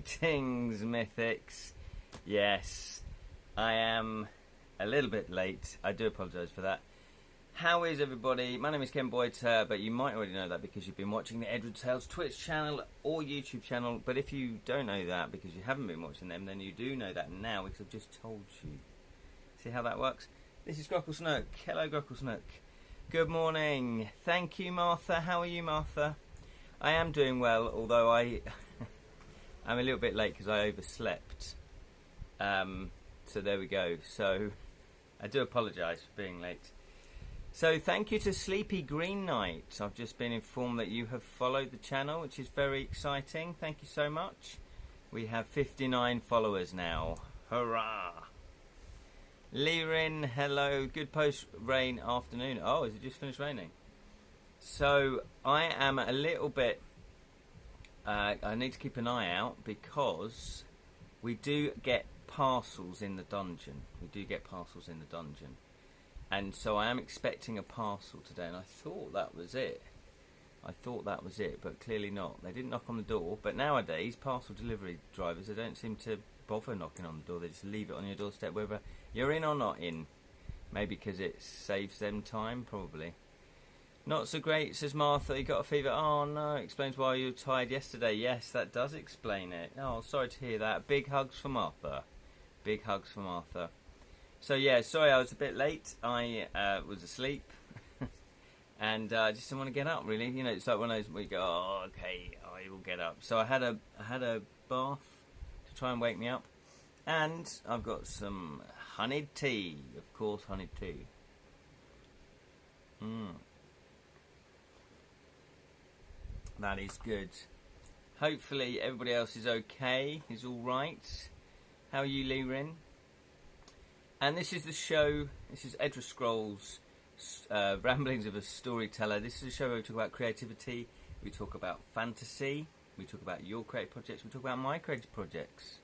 Greetings, Mythics. Yes, I am a little bit late. I do apologise for that. How is everybody? My name is Ken Boyd, but you might already know that because you've been watching the Edra Tales Twitch channel or YouTube channel. But if you don't know that because you haven't been watching them, then you do know that now because I've just told you. See how that works? This is Grockle Snook. Hello, Grockle Snook. Good morning. Thank you, Martha. How are you, Martha? I am doing well, although I'm a little bit late because I overslept. So there we go. So I do apologise for being late. So thank you to Sleepy Green Knight. I've just been informed that you have followed the channel, which is very exciting. Thank you so much. We have 59 followers now. Hurrah! Lirin, hello. Good post-rain afternoon. Oh, is it just finished raining? So I am a little bit... I need to keep an eye out because we do get parcels in the dungeon. And so I am expecting a parcel today, and I thought that was it. But clearly not. They didn't knock on the door, but nowadays, parcel delivery drivers, they don't seem to bother knocking on the door. They just leave it on your doorstep, whether you're in or not in. Maybe because it saves them time, probably. Not so great, says Martha. You got a fever? Oh, no. Explains why you were tired yesterday. Yes, that does explain it. Oh, sorry to hear that. Big hugs for Martha. So yeah, sorry I was a bit late. I was asleep, and I just didn't want to get up. Really, you know, it's like one of those where you go, "Oh, okay, I will get up." So I had a bath to try and wake me up, and I've got some honeyed tea, of course, honeyed tea. That is good. Hopefully everybody else is okay. Is all right. How are you, Lirin? And this is the show, this is Edra Scrolls, Ramblings of a Storyteller. This is a show where we talk about creativity, we talk about fantasy, we talk about your creative projects, we talk about my creative projects.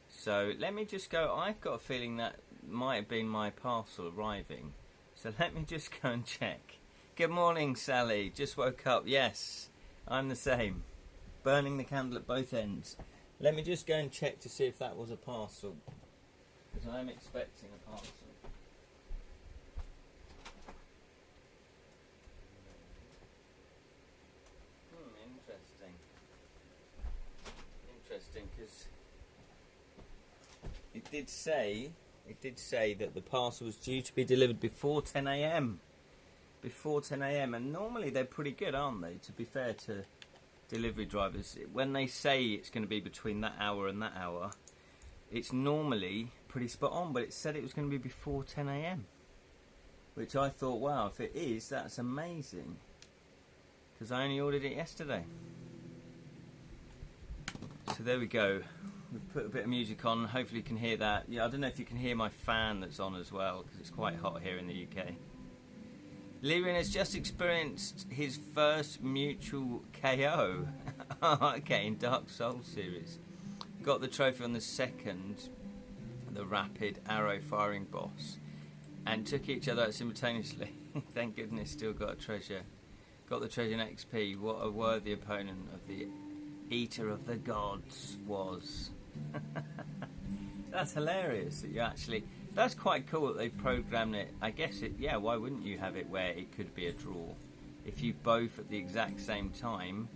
So let me just go, I've got a feeling that might have been my parcel arriving. So let me just go and check. Good morning, Sally. Just woke up. Yes, I'm the same. Burning the candle at both ends. Let me just go and check to see if that was a parcel. Because I'm expecting a parcel. Interesting, because it did say that the parcel was due to be delivered before 10 AM. Before 10 AM, and normally they're pretty good, aren't they? To be fair to delivery drivers, when they say it's going to be between that hour and that hour, it's normally pretty spot on, but it said it was going to be before 10 AM, which I thought, wow, if it is, that's amazing, because I only ordered it yesterday. So there we go. We've put a bit of music on. Hopefully you can hear that. Yeah, I don't know if you can hear my fan that's on as well, because it's quite hot here in the UK. Lirin has just experienced his first mutual KO. Okay, in Dark Souls series. Got the trophy on the second, the rapid arrow firing boss, and took each other out simultaneously. Thank goodness, still got a treasure. Got the treasure in XP. What a worthy opponent of the Eater of the Gods was. That's hilarious that you actually... That's quite cool that they've programmed it. I guess it... Yeah, why wouldn't you have it where it could be a draw? If you both at the exact same time,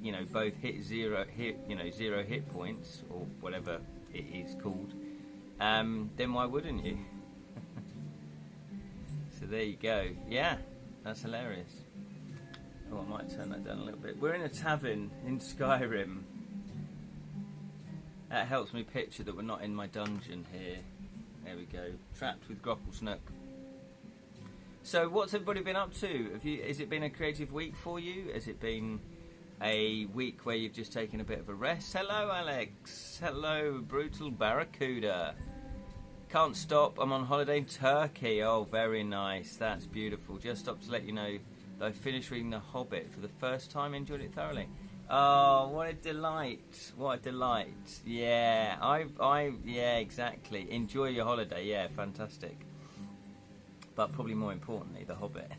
you know, both hit zero hit points, or whatever it is called, then why wouldn't you? So there you go. Yeah, that's hilarious. Oh, I might turn that down a little bit. We're in a tavern in Skyrim. That helps me picture that we're not in my dungeon here. There we go. Trapped with Grockle Snook. So what's everybody been up to? Has it been a creative week for you? Has it been a week where you've just taken a bit of a rest? Hello, Alex. Hello, Brutal Barracuda. Can't stop. I'm on holiday in Turkey. Oh, very nice. That's beautiful. Just stopped to let you know that I finished reading The Hobbit for the first time. Enjoyed it thoroughly. Oh, what a delight. What a delight. Yeah, yeah, exactly. Enjoy your holiday. Yeah, fantastic. But probably more importantly, The Hobbit.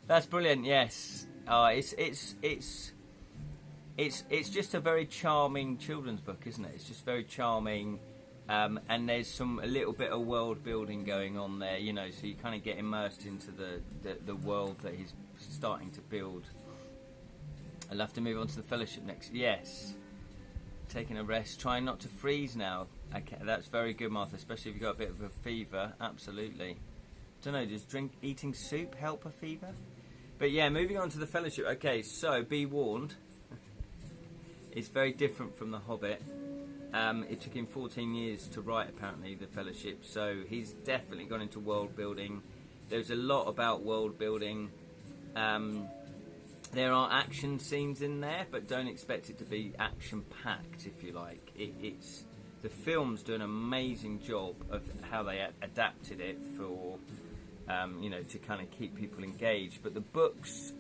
That's brilliant, yes. It's it's just a very charming children's book, isn't it? It's just very charming, and there's a little bit of world building going on there, you know. So you kind of get immersed into the world that he's starting to build. I'll have to move on to the Fellowship next. Yes, taking a rest, trying not to freeze now. Okay, that's very good, Martha. Especially if you've got a bit of a fever. Absolutely. Don't know. Does eating soup help a fever? But yeah, moving on to the Fellowship. Okay, so be warned. It's very different from The Hobbit. It took him 14 years to write, apparently, The Fellowship. So he's definitely gone into world building. There's a lot about world building. There are action scenes in there, but don't expect it to be action-packed, if you like. It's the films do an amazing job of how they adapted it for, you know, to kind of keep people engaged. But the books,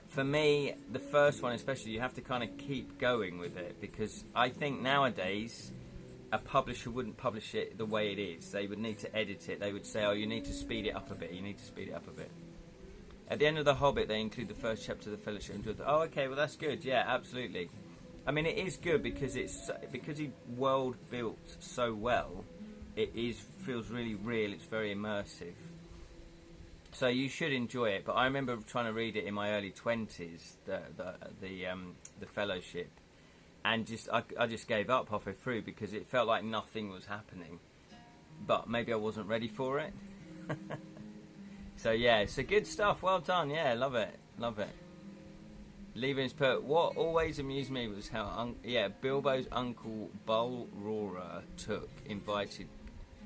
for me, the first one especially, you have to kind of keep going with it, because I think nowadays a publisher wouldn't publish it the way it is. They would need to edit it. They would say, oh, you need to speed it up a bit. You need to speed it up a bit. At the end of The Hobbit, they include the first chapter of the Fellowship. Oh, okay, well, that's good. Yeah, absolutely. I mean, it is good because he world built so well. It feels really real. It's very immersive. So you should enjoy it. But I remember trying to read it in my early 20s, the Fellowship, and I just gave up halfway through because it felt like nothing was happening. But maybe I wasn't ready for it. So yeah, so good stuff. Well done. Yeah, love it. Love it. Leaving's put, what always amused me was how Bilbo's uncle Balrora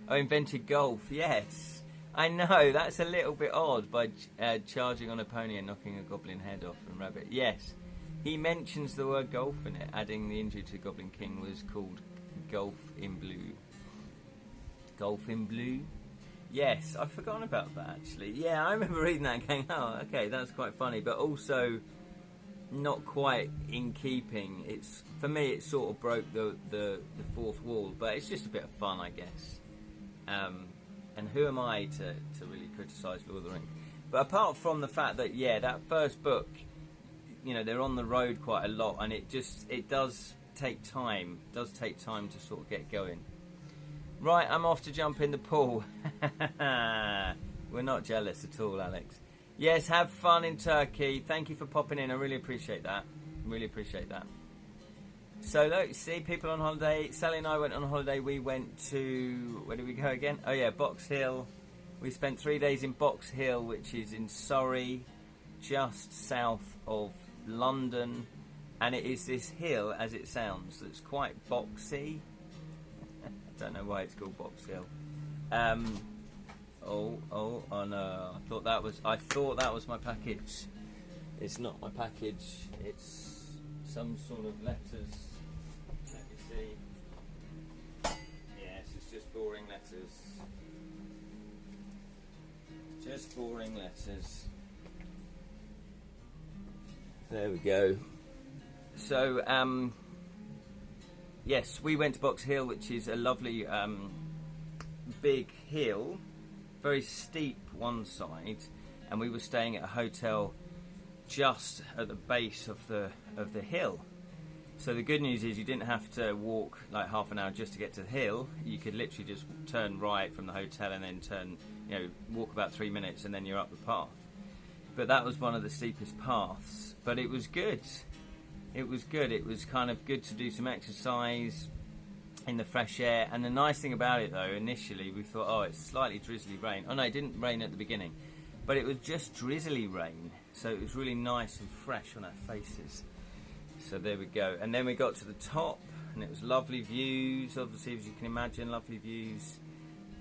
invented golf. Yes, I know, that's a little bit odd, by charging on a pony and knocking a goblin head off and rabbit. Yes, he mentions the word golf in it, adding the injury to the Goblin King was called Golf in Blue. Golf in Blue? Yes, I've forgotten about that, actually. Yeah, I remember reading that and going, oh, okay, that's quite funny, but also not quite in keeping. It's, for me, it sort of broke the fourth wall, but it's just a bit of fun, I guess. And who am I to really criticise Lord of the Rings? But apart from the fact that, yeah, that first book, you know, they're on the road quite a lot, and it does take time. It does take time to sort of get going. Right, I'm off to jump in the pool. We're not jealous at all, Alex. Yes, have fun in Turkey. Thank you for popping in. I really appreciate that. Really appreciate that. So, look, see, people on holiday. Sally and I went on holiday. We went to... Where did we go again? Oh, yeah, Box Hill. We spent 3 days in Box Hill, which is in Surrey, just south of London. And it is this hill, as it sounds, that's quite boxy. Don't know why it's called Box Hill. Oh no! I thought that was my package. It's not my package. It's some sort of letters. Let me see. Yes, it's just boring letters. Just boring letters. There we go. So, yes, we went to Box Hill, which is a lovely big hill, very steep one side, and we were staying at a hotel just at the base of the hill. So the good news is you didn't have to walk like half an hour just to get to the hill. You could literally just turn right from the hotel and then walk about 3 minutes and then you're up the path. But that was one of the steepest paths, but it was good. It was good. It was kind of good to do some exercise in the fresh air. And the nice thing about it, though, initially we thought, oh, it's slightly drizzly rain. Oh, no, it didn't rain at the beginning. But it was just drizzly rain. So it was really nice and fresh on our faces. So there we go. And then we got to the top, and it was lovely views, obviously, as you can imagine, lovely views.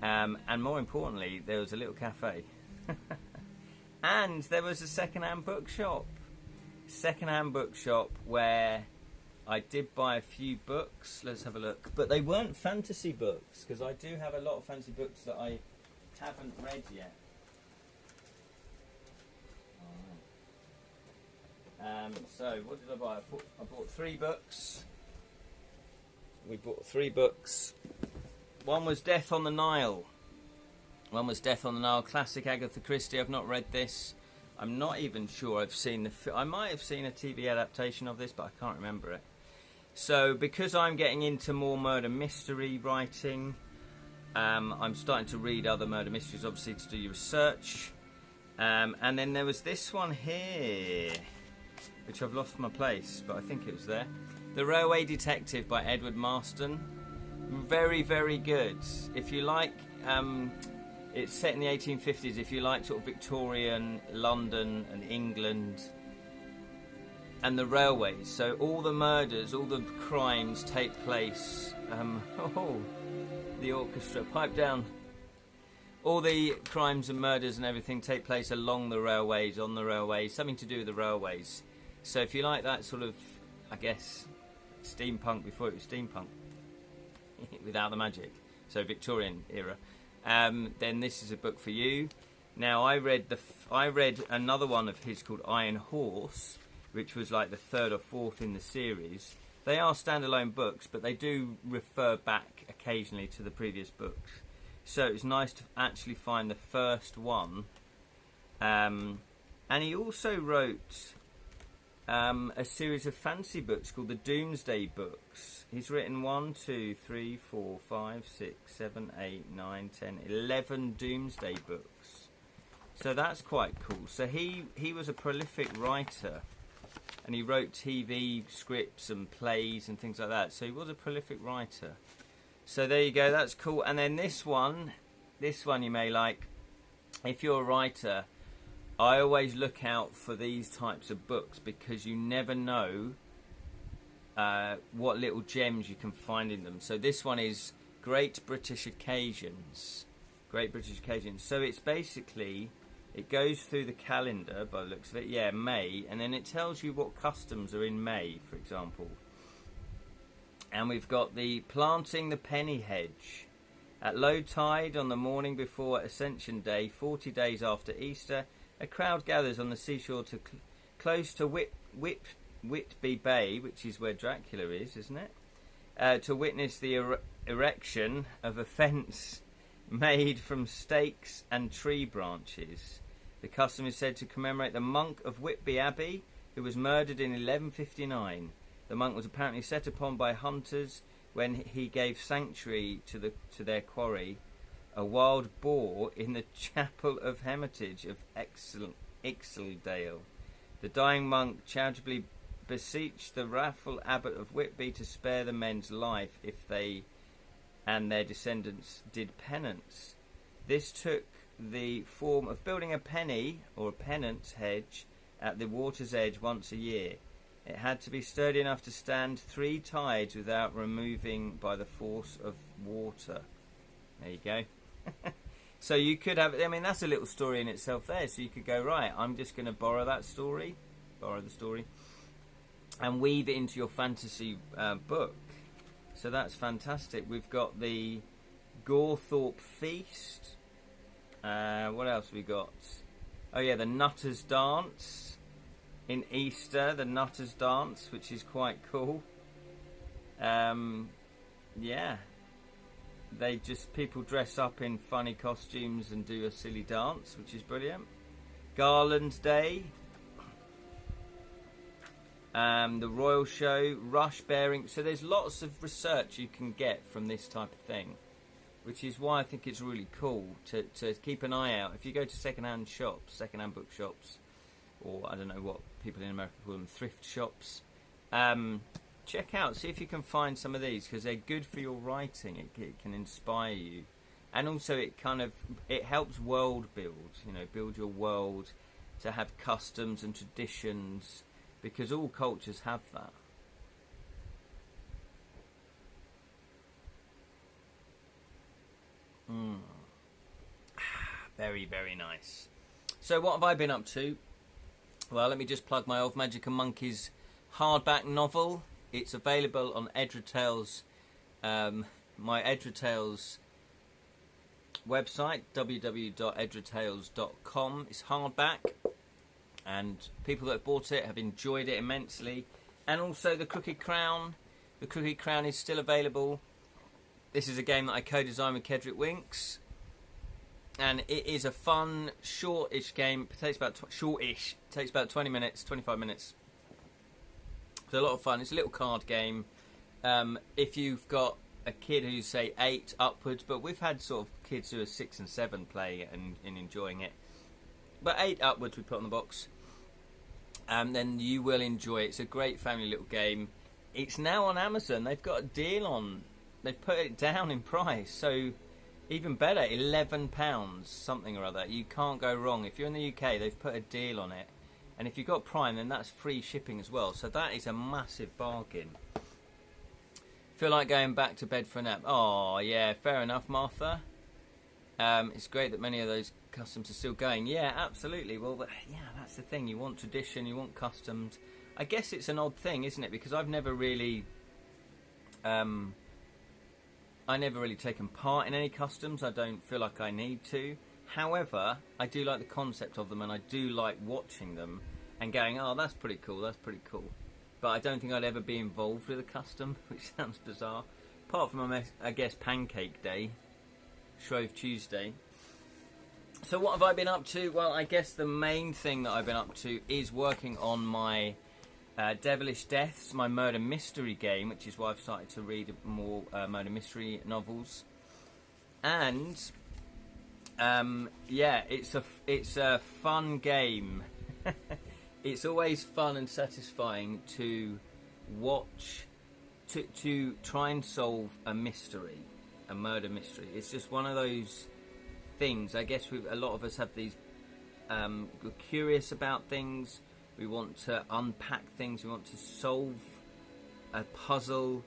And more importantly, there was a little cafe. And there was a second-hand bookshop. Second-hand bookshop where I did buy a few books. Let's have a look. But they weren't fantasy books, because I do have a lot of fantasy books that I haven't read yet. So what did I buy? I bought 3 books. We bought 3 books. One was Death on the Nile. Classic Agatha Christie. I've not read this. I'm not even sure I've seen I might have seen a TV adaptation of this, but I can't remember it. So because I'm getting into more murder mystery writing, I'm starting to read other murder mysteries, obviously, to do your research. And then there was this one here, which I've lost my place, but I think it was there. The Railway Detective by Edward Marston. Very, very good. If you like, it's set in the 1850s. If you like sort of Victorian London and England and the railways, so all the murders, all the crimes take place. The orchestra, pipe down. All the crimes and murders and everything take place along the railways, on the railways, something to do with the railways. So if you like that sort of, I guess, steampunk before it was steampunk, without the magic, so Victorian era, then this is a book for you. Now I read another one of his called Iron Horse, which was like the third or fourth in the series. They are standalone books, but they do refer back occasionally to the previous books. So it's nice to actually find the first one. And he also wrote a series of fantasy books called the Doomsday Books. He's written 1, 2, 3, 4, 5, 6, 7, 8, 9, 10, 11 Doomsday Books. So that's quite cool. So he was a prolific writer. And he wrote TV scripts and plays and things like that. So he was a prolific writer. So there you go, that's cool. And then this one you may like. If you're a writer, I always look out for these types of books because you never know what little gems you can find in them. So this one is Great British Occasions. Great British Occasions. So it's basically, it goes through the calendar by the looks of it. Yeah, May. And then it tells you what customs are in May, for example. And we've got the Planting the Penny Hedge. At low tide on the morning before Ascension Day, 40 days after Easter, a crowd gathers on the seashore close to Whitby Bay, which is where Dracula is, isn't it? To witness the erection of a fence made from stakes and tree branches. The custom is said to commemorate the monk of Whitby Abbey, who was murdered in 1159. The monk was apparently set upon by hunters when he gave sanctuary to their quarry, a wild boar in the chapel of Hermitage of Ixeldale. The dying monk charitably beseeched the wrathful abbot of Whitby to spare the men's life if they and their descendants did penance. This took the form of building a penny or a penance hedge at the water's edge once a year. It had to be sturdy enough to stand 3 tides without removing by the force of water. There you go. So you could have, I mean, that's a little story in itself there. So you could go, right, I'm just going to borrow the story, and weave it into your fantasy book. So that's fantastic. We've got the Gorthorpe Feast. What else have we got? Oh yeah, the Nutter's Dance. In Easter, the Nutter's Dance, which is quite cool. Yeah. People dress up in funny costumes and do a silly dance, which is brilliant. Garland Day. The Royal Show, Rush Bearing. So there's lots of research you can get from this type of thing, which is why I think it's really cool to keep an eye out. If you go to second-hand bookshops, or I don't know what people in America call them, thrift shops, check out, see if you can find some of these, because they're good for your writing. It can inspire you, and also it helps world build, build your world, to have customs and traditions, because all cultures have that. Very, very nice. So what have I been up to? Well, let me just plug my Old Magic and Monkeys hardback novel. It's available on Edra Tales, my Edra Tales website, www.edratales.com. It's hardback, and people that have bought it have enjoyed it immensely. And also the Crooked Crown. The Crooked Crown is still available. This is a game that I co-designed with Kedrick Winks. And it is a fun, shortish game. It takes about shortish. It takes about 20 minutes, 25 minutes. It's a lot of fun. It's a little card game. If you've got a kid who's, say, 8 upwards, but we've had sort of kids who are 6 and 7 play and enjoying it. But 8 upwards we put on the box. Then you will enjoy it. It's a great family little game. It's now on Amazon. They've got a deal on. They've put it down in price. So even better, £11, something or other. You can't go wrong. If you're in the UK, they've put a deal on it. And if you've got Prime, then that's free shipping as well. So that is a massive bargain. Feel like going back to bed for a nap. Oh, yeah, fair enough, Martha. It's great that many of those customs are still going. Yeah, absolutely. Well, yeah, that's the thing. You want tradition, you want customs. I guess it's an odd thing, isn't it? Because I've never really... taken part in any customs. I don't feel like I need to. However, I do like the concept of them, and I do like watching them and going, oh, that's pretty cool, that's pretty cool. But I don't think I'd ever be involved with a custom, which sounds bizarre. Apart from, I guess, Pancake Day, Shrove Tuesday. So what have I been up to? Well, I guess the main thing that I've been up to is working on my Devilish Deaths, my murder mystery game, which is why I've started to read more murder mystery novels. And yeah, it's a fun game. It's always fun and satisfying to watch, to try and solve a mystery, a murder mystery. It's just one of those things. I guess a lot of us have these. We're curious about things. We want to unpack things. We want to solve a puzzle.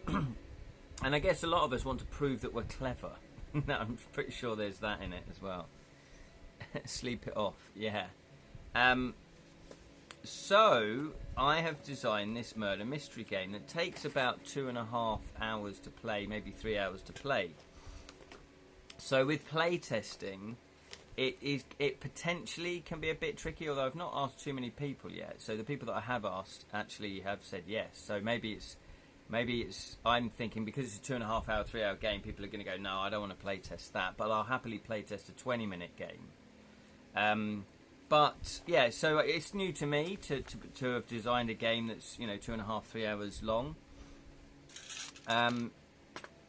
And I guess a lot of us want to prove that we're clever. I'm pretty sure there's that in it as well. Sleep it off, yeah. So, I have designed this murder mystery game that takes about 2.5 hours to play, maybe 3 hours to play. So with playtesting, it potentially can be a bit tricky, although I've not asked too many people yet. So the people that I have asked actually have said yes. So maybe it's I'm thinking because it's a 2.5 hour, 3 hour game, people are going to go, no, I don't want to playtest that, but I'll happily playtest a 20-minute game. But yeah, so it's new to me to have designed a game that's 2.5, 3 hours long.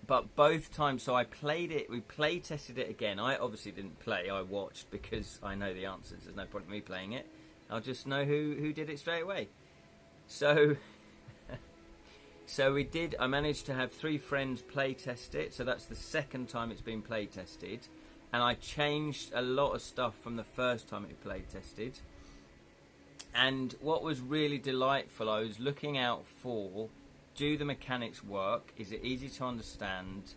But both times, so I played it, we play tested it again. I obviously didn't play, I watched because I know the answers. There's no point in me playing it. I'll just know who did it straight away. So, I managed to have 3 friends play test it. So that's the second time it's been play tested. And I changed a lot of stuff from the first time it play tested. And what was really delightful, I was looking out for, do the mechanics work? Is it easy to understand?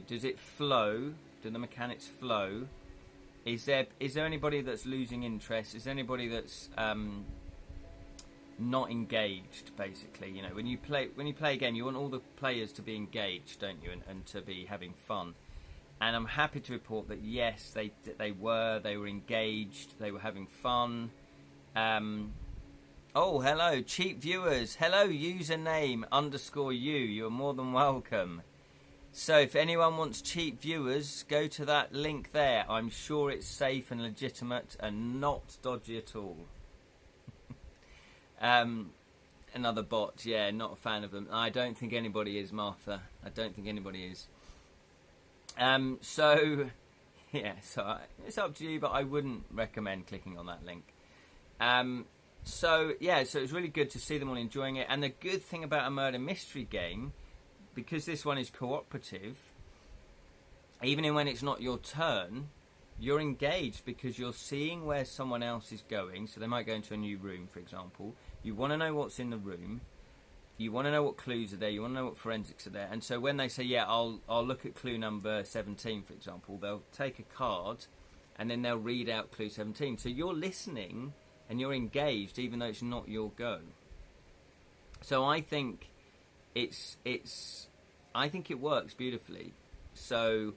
Does it flow? Do the mechanics flow? Is there anybody that's losing interest? Is there anybody that's not engaged? Basically, when you play a game, you want all the players to be engaged, don't you? And to be having fun. And I'm happy to report that yes, they were engaged, they were having fun. Oh, hello, cheap viewers. Hello, username _you. You're more than welcome. So if anyone wants cheap viewers, go to that link there. I'm sure it's safe and legitimate and not dodgy at all. Another bot, yeah, not a fan of them. I don't think anybody is, Martha. I don't think anybody is. So it's up to you, but I wouldn't recommend clicking on that link. So it's really good to see them all enjoying it. And the good thing about a murder mystery game, because this one is cooperative, even when it's not your turn, you're engaged because you're seeing where someone else is going. So they might go into a new room, for example. You want to know what's in the room. You want to know what clues are there. You want to know what forensics are there. And so when they say, yeah, I'll look at clue number 17, for example, they'll take a card and then they'll read out clue 17. So you're listening and you're engaged even though it's not your go. So I think I think it works beautifully. So,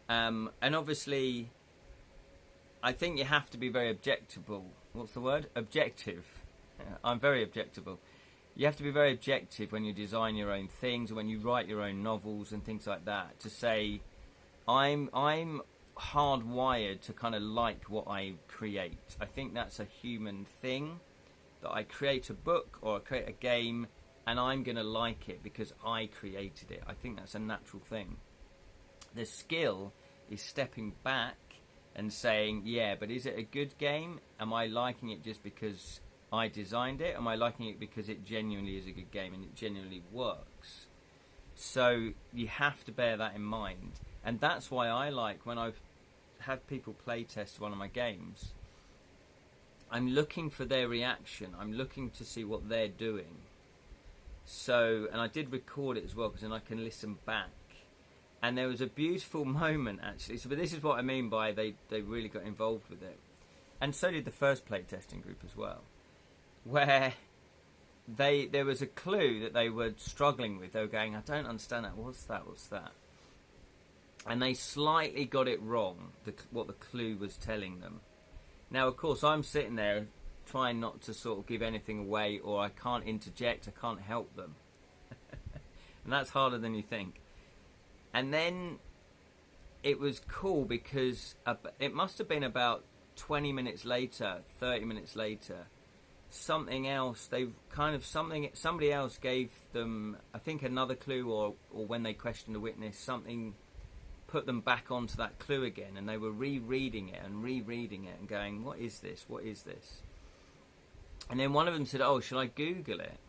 and obviously, I think you have to be very objectable. What's the word? Objective. I'm very objectable. You have to be very objective when you design your own things, or when you write your own novels and things like that. To say, I'm hardwired to kind of like what I create. I think that's a human thing, that I create a book or I create a game and I'm going to like it because I created it. I think that's a natural thing. The skill is stepping back and saying, yeah, but is it a good game? Am I liking it just because I designed it? Am I liking it because it genuinely is a good game and it genuinely works? So you have to bear that in mind. And that's why I like, when I've had people play test one of my games, I'm looking for their reaction. I'm looking to see what they're doing. So, and I did record it as well, because then I can listen back. And there was a beautiful moment, actually. So, but this is what I mean by they really got involved with it. And so did the first playtesting group as well, where there was a clue that they were struggling with. They were going, I don't understand that. What's that? And they slightly got it wrong, what the clue was telling them. Now, of course, I'm sitting there trying not to sort of give anything away, or I can't interject, I can't help them. And that's harder than you think. And then it was cool because it must have been about 20 minutes later, 30 minutes later, somebody else gave them, I think, another clue, or when they questioned a witness, something put them back onto that clue again, and they were rereading it and going, what is this? And then one of them said, oh, shall I Google it?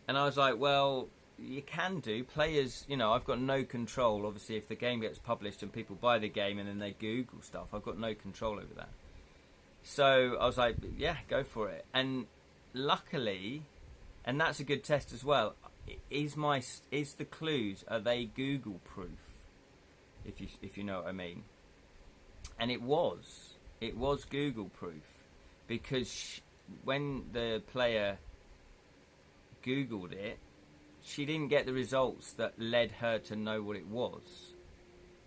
And I was like, well, you can do. Players, I've got no control. Obviously, if the game gets published and people buy the game and then they Google stuff, I've got no control over that. So I was like, yeah, go for it. And luckily, and that's a good test as well, is the clues, are they Google proof? If you know what I mean. And it was Google proof, because when the player Googled it, she didn't get the results that led her to know what it was.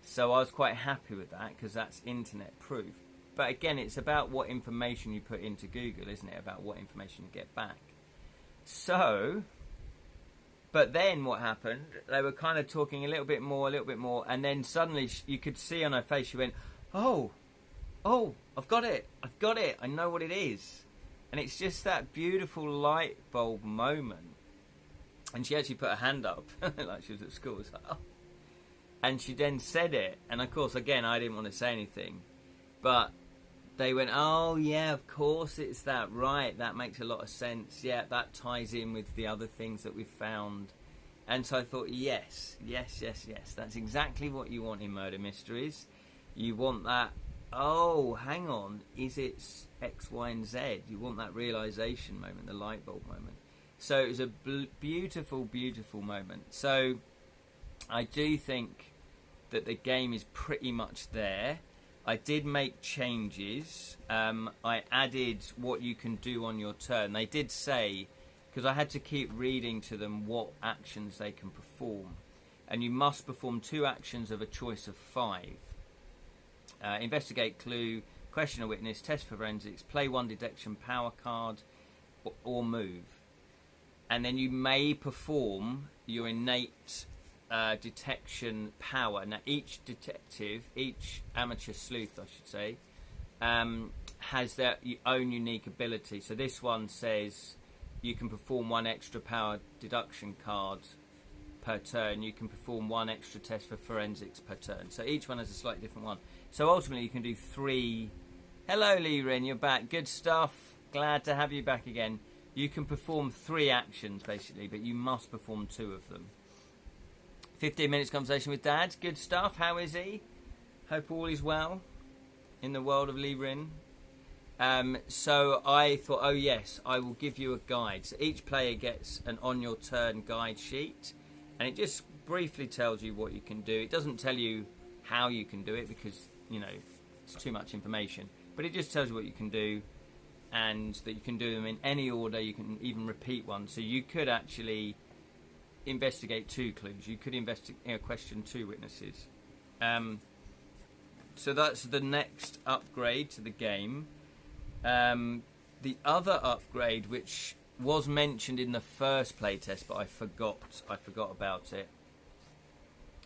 So I was quite happy with that, because that's internet proof. But again, it's about what information you put into Google, isn't it? About what information you get back. So, but then what happened, they were kind of talking a little bit more, and then suddenly you could see on her face, she went, oh, I've got it, I know what it is. And it's just that beautiful light bulb moment. And she actually put her hand up, like she was at school. It's like, oh. And she then said it, and of course, again, I didn't want to say anything, but they went, oh yeah, of course it's that, right, that makes a lot of sense, yeah, that ties in with the other things that we've found. And so I thought, yes, that's exactly what you want in murder mysteries. You want that, oh, hang on, is it X, Y, and Z? You want that realization moment, the light bulb moment. So it was a beautiful, beautiful moment. So I do think that the game is pretty much there. I did make changes. I added what you can do on your turn. They did say, because I had to keep reading to them what actions they can perform. And you must perform 2 actions of a choice of 5. Investigate clue, question a witness, test for forensics, play 1 detection power card, or move. And then you may perform your innate detection power. Now, each amateur sleuth, I should say, has their own unique ability. So this one says you can perform 1 extra power deduction card per turn. You can perform 1 extra test for forensics per turn. So each one has a slightly different one. So ultimately you can do 3. Hello, Lee Rin, you're back. Good stuff. Glad to have you back again. You can perform 3 actions, basically, but you must perform 2 of them. 15 minutes conversation with Dad. Good stuff. How is he? Hope all is well in the world of Lee Rin. So I thought, oh yes, I will give you a guide. So each player gets an on-your-turn guide sheet, and it just briefly tells you what you can do. It doesn't tell you how you can do it, because, it's too much information. But it just tells you what you can do, and that you can do them in any order. You can even repeat one. So you could actually investigate 2 clues. You could question 2 witnesses. So that's the next upgrade to the game. The other upgrade, which was mentioned in the first playtest, but I forgot about it,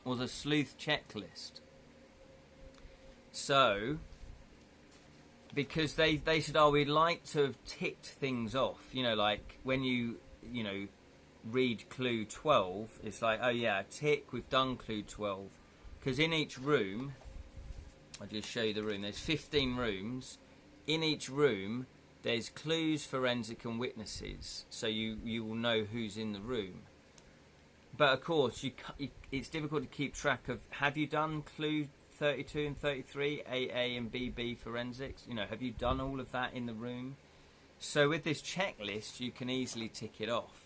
was a sleuth checklist. So, because they said, oh, we'd like to have ticked things off. You know, like when you read clue 12, it's like, oh yeah, tick, we've done clue 12. Because in each room, I'll just show you the room. There's 15 rooms. In each room, there's clues, forensic, and witnesses. So you will know who's in the room. But of course, it's difficult to keep track of, have you done clue 32 and 33, AA and BB forensics? You know, have you done all of that in the room? So with this checklist, you can easily tick it off.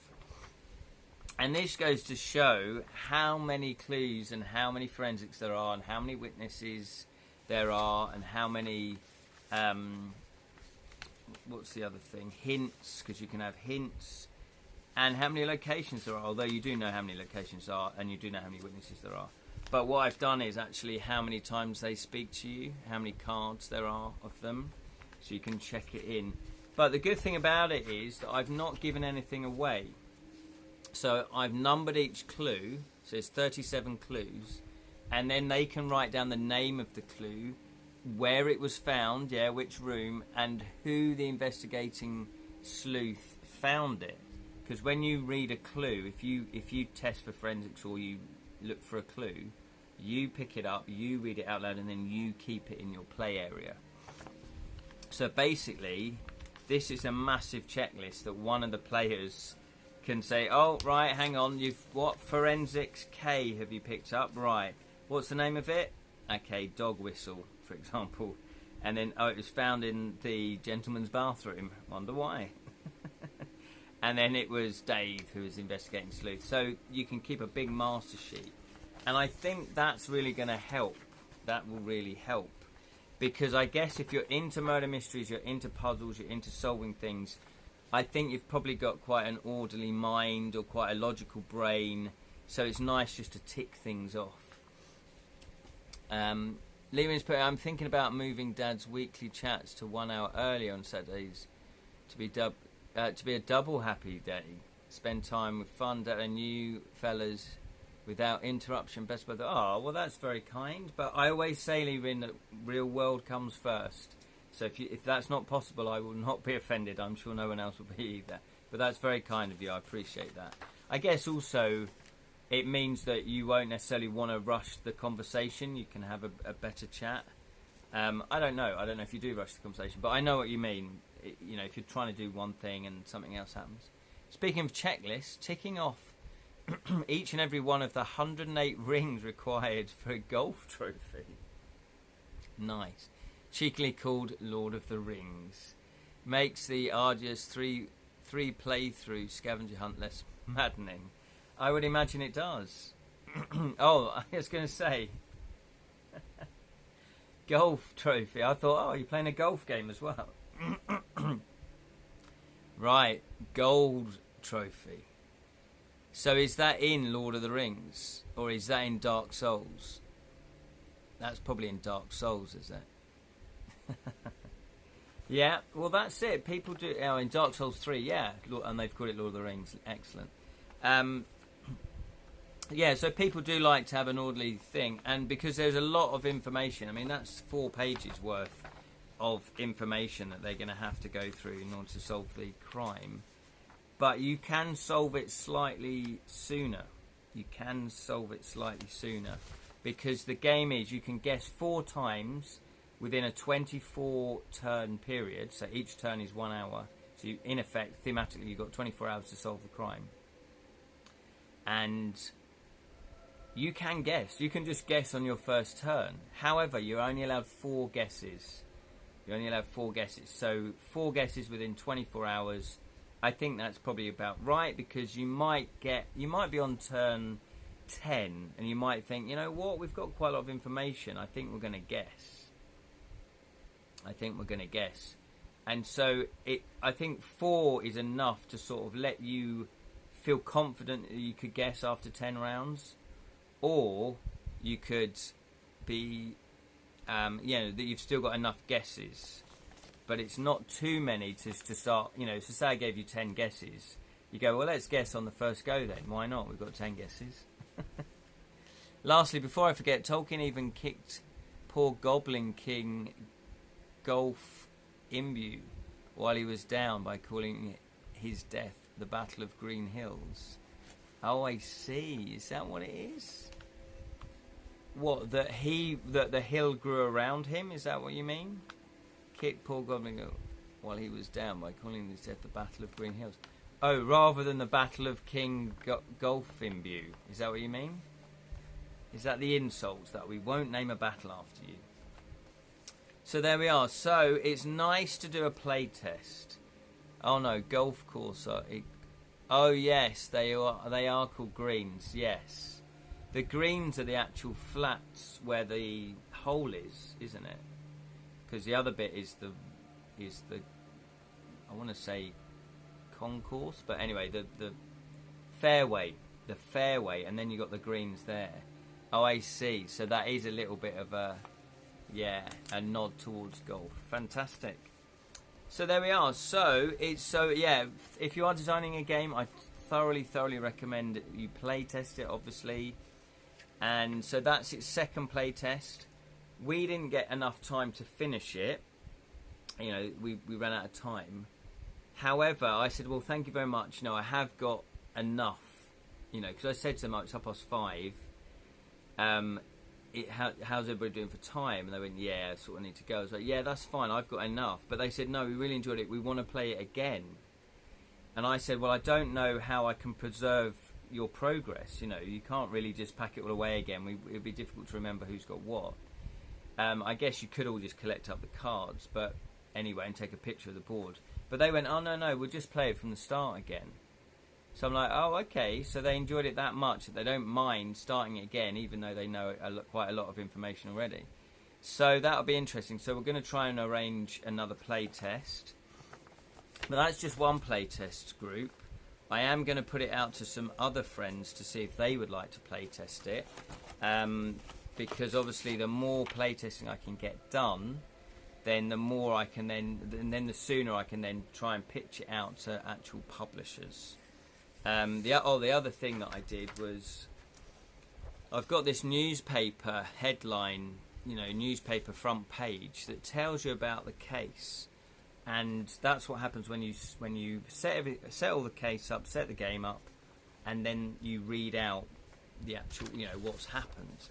And this goes to show how many clues and how many forensics there are and how many witnesses there are and how many, what's the other thing? Hints, because you can have hints. And how many locations there are, although you do know how many locations there are and you do know how many witnesses there are. But what I've done is actually how many times they speak to you, how many cards there are of them, so you can check it in. But the good thing about it is that I've not given anything away. So I've numbered each clue, so it's 37 clues, and then they can write down the name of the clue, where it was found, yeah, which room, and who the investigating sleuth found it. Because when you read a clue, if you test for forensics or you look for a clue, you pick it up, you read it out loud, and then you keep it in your play area. So basically, this is a massive checklist that one of the players can say, oh, right, hang on, what forensics K have you picked up? Right, what's the name of it? Okay, dog whistle, for example. And then, oh, it was found in the gentleman's bathroom. Wonder why. And then it was Dave who was investigating sleuth. So you can keep a big master sheet. And I think that's really going to help. That will really help. Because I guess if you're into murder mysteries, you're into puzzles, you're into solving things, I think you've probably got quite an orderly mind or quite a logical brain. So it's nice just to tick things off. Leland's put, I'm thinking about moving Dad's weekly chats to 1 hour earlier on Saturdays to be a double happy day. Spend time with fun Dad and you fellas without interruption. Best brother. Oh, well, that's very kind. But I always say, Leland, that real world comes first. So if that's not possible, I will not be offended. I'm sure no one else will be either. But that's very kind of you. I appreciate that. I guess also it means that you won't necessarily want to rush the conversation. You can have a better chat. I don't know. I don't know if you do rush the conversation, but I know what you mean. You know, if you're trying to do one thing and something else happens. Speaking of checklists, ticking off each and every one of the 108 rings required for a golf trophy. Nice. Cheekily called Lord of the Rings. Makes the arduous three playthrough scavenger hunt less maddening. I would imagine it does. Oh, I was going to say golf trophy. I thought, oh, you're playing a golf game as well. Right, gold trophy. So is that in Lord of the Rings or is that in Dark Souls? That's probably in Dark Souls, is it? Yeah, well that's it. People do in Dark Souls 3, yeah, and they've called it Lord of the Rings. Excellent. Yeah, so people do like to have an orderly thing, and because there's a lot of information, I mean that's 4 pages worth of information that they're going to have to go through in order to solve the crime. But you can solve it slightly sooner. You can solve it slightly sooner because the game is you can guess 4 times within a 24 turn period. So each turn is 1 hour. So you, in effect, thematically, you've got 24 hours to solve the crime. And you can guess. You can just guess on your first turn. However, you're only allowed 4 guesses. You're only allowed 4 guesses. So 4 guesses within 24 hours. I think that's probably about right because you might be on turn 10 and you might think, you know what, we've got quite a lot of information. I think we're going to guess. And so I think 4 is enough to sort of let you feel confident that you could guess after 10 rounds, or you could be, that you've still got enough guesses, but it's not too many to start. So say I gave you 10 guesses, you go, well, let's guess on the first go then. Why not? We've got 10 guesses. Lastly, before I forget, Tolkien even kicked poor Goblin King Golf Imbue while he was down by calling his death the Battle of Green Hills. Oh, I see. Is that what it is? What, that the hill grew around him? Is that what you mean? Kick poor Goblin while he was down by calling his death the Battle of Green Hills. Oh, rather than the Battle of King Golf Imbue. Is that what you mean? Is that the insults that we won't name a battle after you? So there we are. So it's nice to do a play test. Oh no, golf course. Oh yes, they are called greens. Yes, the greens are the actual flats where the hole is, isn't it? Because the other bit is the I want to say concourse, but anyway, the fairway, and then you got the greens there. Oh, I see. So that is a little bit of a nod towards golf. Fantastic. So there we are. So if you are designing a game, I thoroughly recommend you play test it, obviously. And so that's its second play test. We didn't get enough time to finish it. You know, we ran out of time. However, I said, well, thank you very much. No, I have got enough. You know, because I said to them, it's 5:30. How's everybody doing for time? And they went, yeah, I sort of need to go. I was like, yeah, that's fine, I've got enough. But they said, no, we really enjoyed it, we want to play it again. And I said, well, I don't know how I can preserve your progress. You know, you can't really just pack it all away again. It'd be difficult to remember who's got what. I guess you could all just collect up the cards, but anyway, and take a picture of the board. But they went, oh, no, we'll just play it from the start again. So I'm like, oh, okay. So they enjoyed it that much that they don't mind starting it again, even though they know quite a lot of information already. So that'll be interesting. So we're going to try and arrange another play test. But that's just one play test group. I am going to put it out to some other friends to see if they would like to play test it. Because obviously the more play testing I can get done, then the more I can then the sooner I can then try and pitch it out to actual publishers. The other thing that I did was I've got this newspaper headline, you know, newspaper front page that tells you about the case, and that's what happens when you set all the case up, set the game up, and then you read out the actual, you know, what's happened.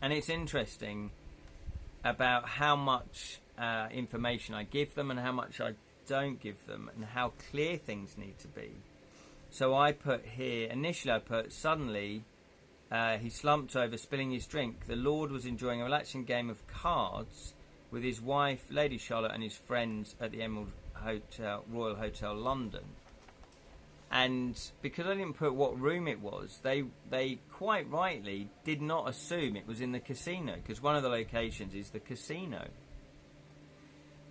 And it's interesting about how much information I give them and how much I don't give them, and how clear things need to be. So I put here, initially I put, suddenly he slumped over, spilling his drink. The Lord was enjoying a relaxing game of cards with his wife, Lady Charlotte, and his friends at the Emerald Hotel, Royal Hotel, London. And because I didn't put what room it was, they quite rightly did not assume it was in the casino, because one of the locations is the casino.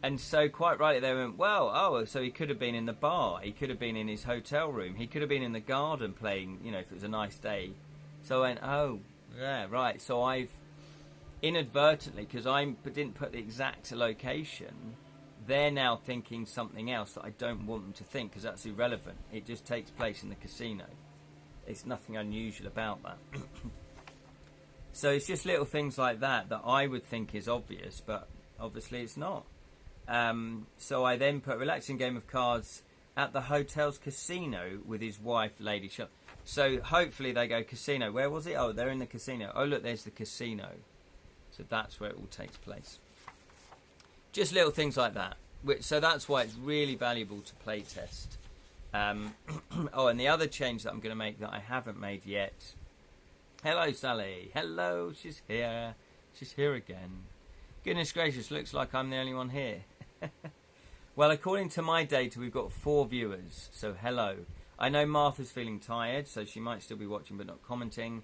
And so quite rightly they went, well, so he could have been in the bar, he could have been in his hotel room, he could have been in the garden playing, you know, if it was a nice day. So I went, oh, yeah, right. So I've inadvertently, because I didn't put the exact location, they're now thinking something else that I don't want them to think, because that's irrelevant. It just takes place in the casino. It's nothing unusual about that. So it's just little things like that that I would think is obvious, but obviously it's not. So I then put relaxing game of cards at the hotel's casino with his wife, Lady Charlotte. So hopefully they go casino. Where was it? Oh, they're in the casino. Oh, look, there's the casino. So that's where it all takes place. Just little things like that. So that's why it's really valuable to play test. Oh, and the other change that I'm going to make that I haven't made yet. Hello, Sally. Hello, she's here. She's here again. Goodness gracious, looks like I'm the only one here. Well, according to my data, we've got 4 viewers. So hello. I know Martha's feeling tired, so she might still be watching but not commenting.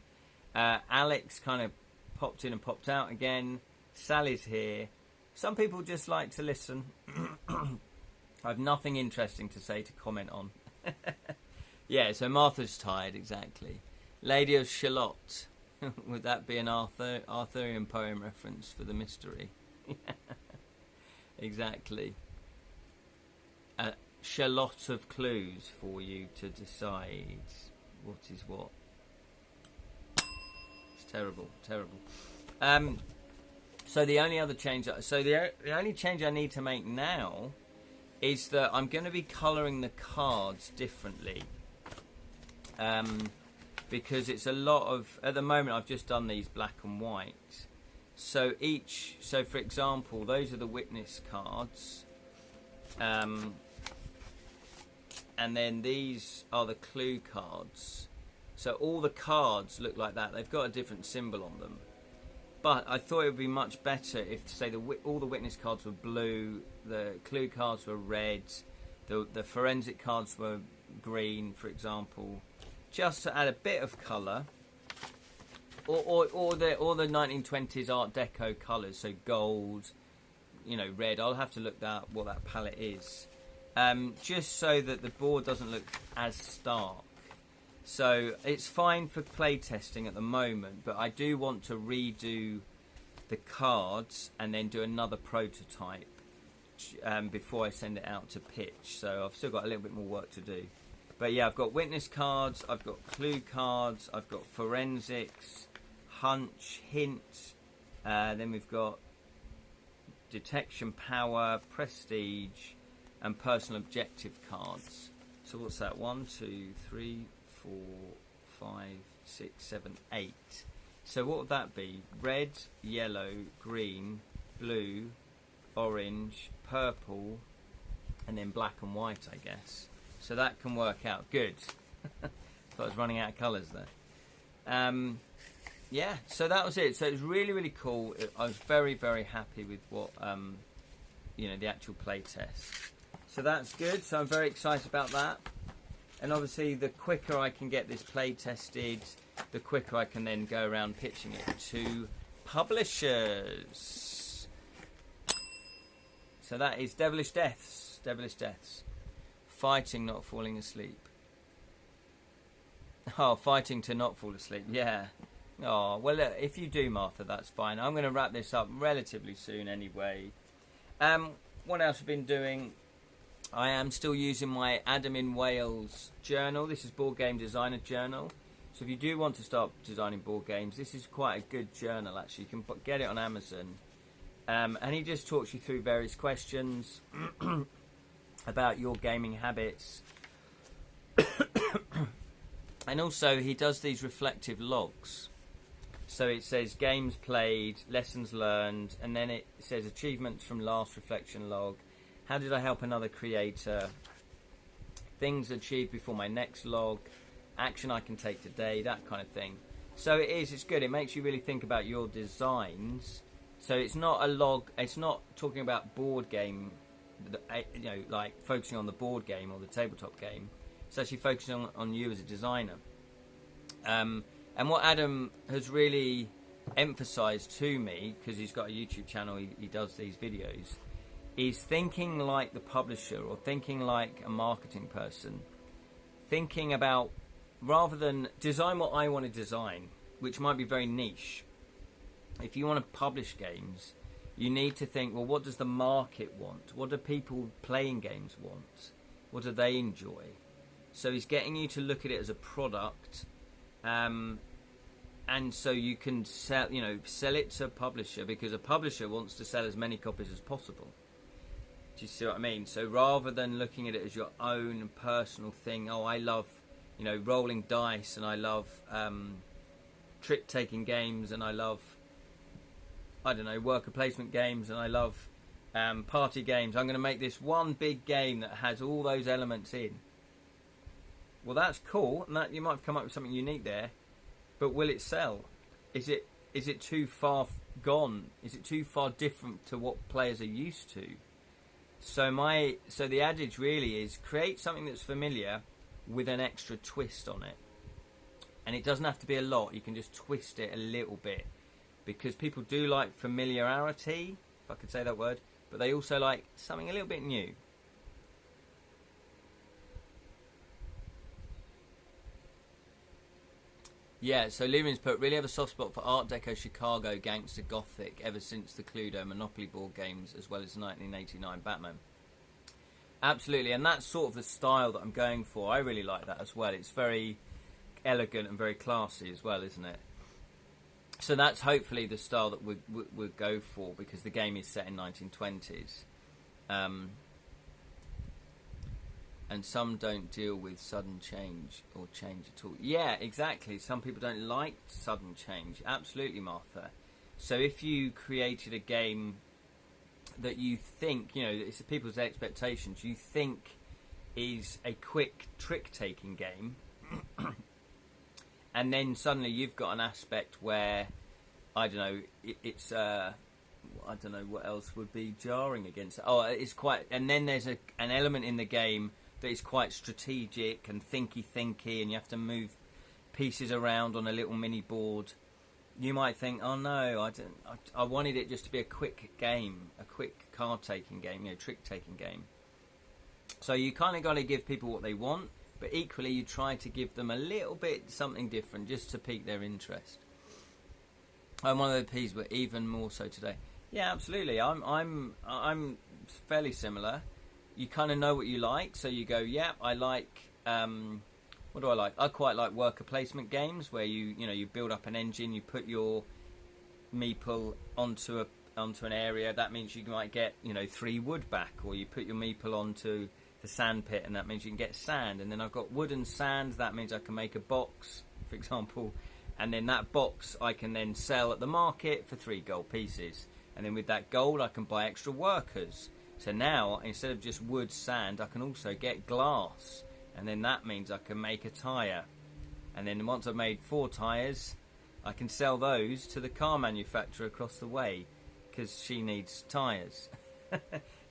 Alex kind of popped in and popped out again. Sally's here. Some people just like to listen. I have nothing interesting to say to comment on. Yeah, so Martha's tired, exactly. Lady of Shalott. Would that be an Arthurian poem reference for the mystery? Exactly. A shallot of clues for you to decide what is what. It's terrible, terrible. So the only other change, the only change I need to make now is that I'm going to be colouring the cards differently. Because it's a lot of, at the moment I've just done these black and white. So for example, those are the witness cards. And then these are the clue cards. So all the cards look like that. They've got a different symbol on them. But I thought it would be much better if, say, all the witness cards were blue, the clue cards were red, the forensic cards were green, for example, just to add a bit of colour, or the 1920s Art Deco colours, so gold, red. I'll have to look at what that palette is, just so that the board doesn't look as stark. So it's fine for playtesting at the moment, but I do want to redo the cards and then do another prototype before I send it out to pitch. So I've still got a little bit more work to do. But yeah, I've got witness cards, I've got clue cards, I've got forensics, hunch, hint, then we've got detection power, prestige, and personal objective cards. So what's that? 1, 2, 3, 4, 5, 6, 7, 8. So what would that be? Red, yellow, green, blue, orange, purple, and then black and white, I guess. So that can work out good. Thought I was running out of colours there. Yeah, so that was it. So it was really, really cool. I was very, very happy with what, the actual play test. So that's good. So I'm very excited about that. And obviously, the quicker I can get this play tested, the quicker I can then go around pitching it to publishers. So that is Devilish Deaths. Devilish Deaths. Fighting, not falling asleep. Oh, fighting to not fall asleep. Yeah. Oh, well, if you do, Martha, that's fine. I'm going to wrap this up relatively soon anyway. What else I've been doing? I am still using my Adam in Wales journal. This is Board Game Designer Journal. So if you do want to start designing board games, this is quite a good journal, actually. You can get it on Amazon. And he just talks you through various questions about your gaming habits. And also, he does these reflective logs. So it says games played, lessons learned, and then it says achievements from last reflection log. How did I help another creator? Things achieved before my next log. Action I can take today, that kind of thing. So it's good. It makes you really think about your designs. So it's not a log, it's not talking about board game, like focusing on the board game or the tabletop game. It's actually focusing on you as a designer. And what Adam has really emphasized to me, because he's got a YouTube channel, he does these videos, is thinking like the publisher or thinking like a marketing person. Thinking about, rather than design what I want to design, which might be very niche. If you want to publish games, you need to think, well, what does the market want? What do people playing games want? What do they enjoy? So he's getting you to look at it as a product, and so you can sell it to a publisher, because a publisher wants to sell as many copies as possible. Do you see what I mean? So rather than looking at it as your own personal thing, oh, I love, rolling dice, and I love trick-taking games, and I love, worker placement games, and I love party games. I'm going to make this one big game that has all those elements in. Well, that's cool, and that you might have come up with something unique there, but will it sell? Is it too far gone? Is it too far different to what players are used to? So the adage really is create something that's familiar with an extra twist on it. And it doesn't have to be a lot, you can just twist it a little bit. Because people do like familiarity, if I could say that word, but they also like something a little bit new. Yeah, so Lyrian's put, really have a soft spot for Art Deco, Chicago, Gangster, Gothic, ever since the Cluedo, Monopoly board games, as well as 1989 Batman. Absolutely, and that's sort of the style that I'm going for. I really like that as well. It's very elegant and very classy as well, isn't it? So that's hopefully the style that we'll go for, because the game is set in 1920s. And some don't deal with sudden change or change at all. Yeah, exactly. Some people don't like sudden change. Absolutely, Martha. So if you created a game that you think, it's people's expectations, you think is a quick trick-taking game, and then suddenly you've got an aspect where, I don't know, it's I don't know what else would be jarring against it. Oh, it's quite, and then there's an element in the game that is quite strategic and thinky, and you have to move pieces around on a little mini board. You might think, oh no, I wanted it just to be a quick game, a quick card-taking game, trick-taking game. So you kind of got to give people what they want, but equally you try to give them a little bit something different just to pique their interest. I'm one of the P's, but even more so today. Yeah, absolutely. I'm fairly similar. You kind of know what you like, so you go, yeah, I like. What do I like? I quite like worker placement games where you build up an engine, you put your meeple onto an area. That means you might get 3 wood back, or you put your meeple onto the sand pit, and that means you can get sand. And then I've got wood and sand. That means I can make a box, for example, and then that box I can then sell at the market for 3 gold pieces. And then with that gold, I can buy extra workers. So now, instead of just wood, sand, I can also get glass. And then that means I can make a tyre. And then once I've made 4 tyres, I can sell those to the car manufacturer across the way, because she needs tyres. Do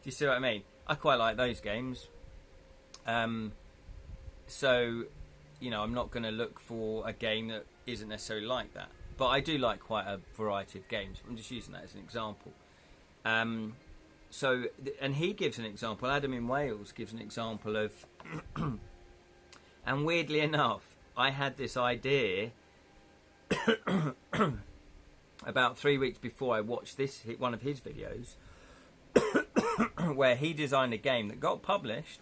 you see what I mean? I quite like those games. So, I'm not going to look for a game that isn't necessarily like that. But I do like quite a variety of games. I'm just using that as an example. So, and he gives an example. Adam in Wales gives an example of... And weirdly enough, I had this idea about 3 weeks before I watched one of his videos, where he designed a game that got published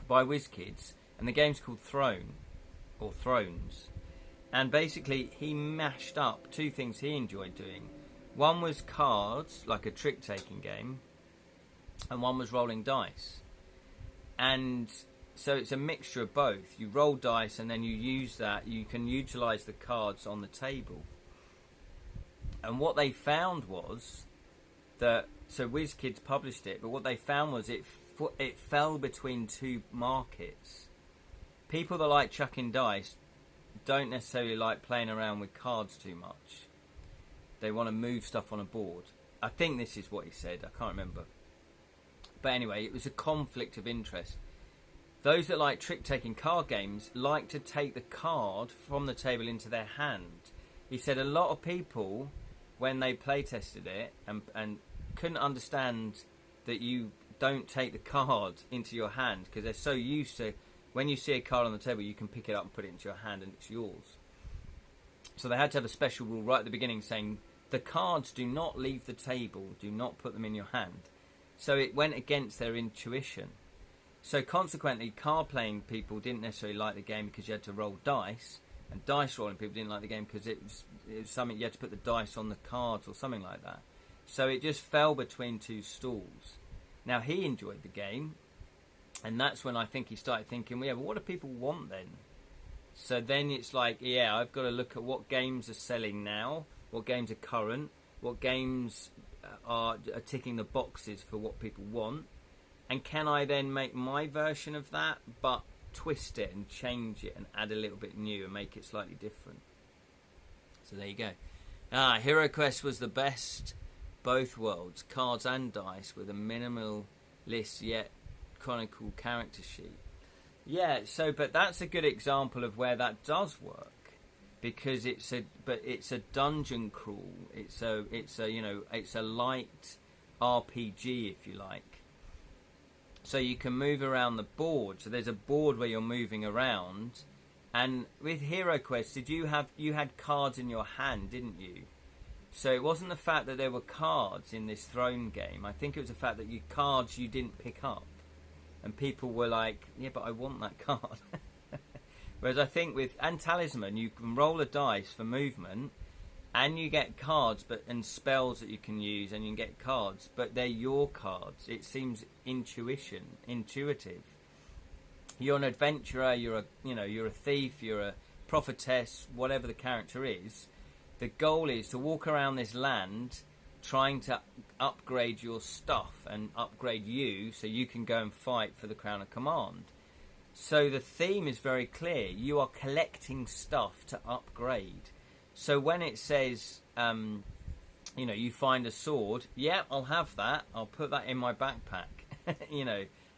by WizKids, and the game's called Throne, or Thrones. And basically, he mashed up 2 things he enjoyed doing. One was cards, like a trick-taking game, and one was rolling dice. And so it's a mixture of both. You roll dice and then you use that. You can utilise the cards on the table. And what they found was that... So WizKids published it, but what they found was it fell between 2 markets. People that like chucking dice don't necessarily like playing around with cards too much. They want to move stuff on a board. I think this is what he said. I can't remember. But anyway, it was a conflict of interest. Those that like trick-taking card games like to take the card from the table into their hand. He said a lot of people, when they play-tested it and couldn't understand that you don't take the card into your hand, because they're so used to, when you see a card on the table, you can pick it up and put it into your hand and it's yours. So they had to have a special rule right at the beginning saying, the cards do not leave the table, do not put them in your hand. So it went against their intuition. So consequently, card-playing people didn't necessarily like the game because you had to roll dice, and dice-rolling people didn't like the game because it was something you had to put the dice on the cards or something like that. So it just fell between 2 stools. Now, he enjoyed the game, and that's when I think he started thinking, well, yeah, but what do people want then? So then it's like, yeah, I've got to look at what games are selling now, what games are current, what games are ticking the boxes for what people want. And can I then make my version of that, but twist it and change it and add a little bit new and make it slightly different? So there you go. Hero Quest was the best, both worlds, cards and dice, with a minimalist yet chronicle character sheet. Yeah, but that's a good example of where that does work, because it's a dungeon crawl. It's a light RPG, if you like. So you can move around the board. So there's a board where you're moving around. And with Hero Quest, you had cards in your hand, didn't you? So it wasn't the fact that there were cards in this throne game. I think it was the fact that cards you didn't pick up. And people were like, yeah, but I want that card. Whereas I think and Talisman, you can roll a dice for movement. and you get cards and spells that you can use, and you can get cards, but they're your cards. It seems intuitive. You're an adventurer, you're a thief, you're a prophetess, whatever the character is. The goal is to walk around this land trying to upgrade your stuff and upgrade you so you can go and fight for the Crown of Command. So the theme is very clear. You are collecting stuff to upgrade. So when it says, you find a sword, yeah, I'll have that. I'll put that in my backpack.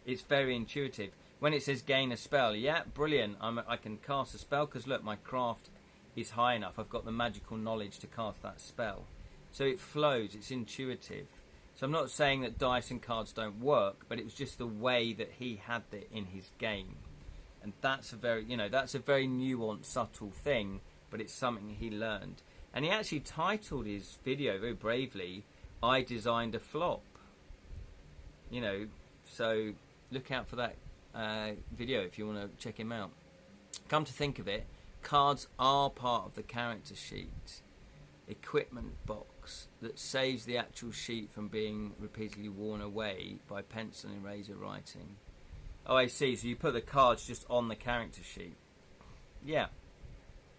It's very intuitive. When it says gain a spell, yeah, brilliant. I can cast a spell because, look, my craft is high enough. I've got the magical knowledge to cast that spell. So it flows. It's intuitive. So I'm not saying that dice and cards don't work, but it was just the way that he had it in his game. And that's a very nuanced, subtle thing, but it's something he learned. And he actually titled his video very bravely, I Designed a Flop. So look out for that video if you want to check him out. Come to think of it, cards are part of the character sheet. Equipment box that saves the actual sheet from being repeatedly worn away by pencil and eraser writing. Oh, I see. So you put the cards just on the character sheet. Yeah,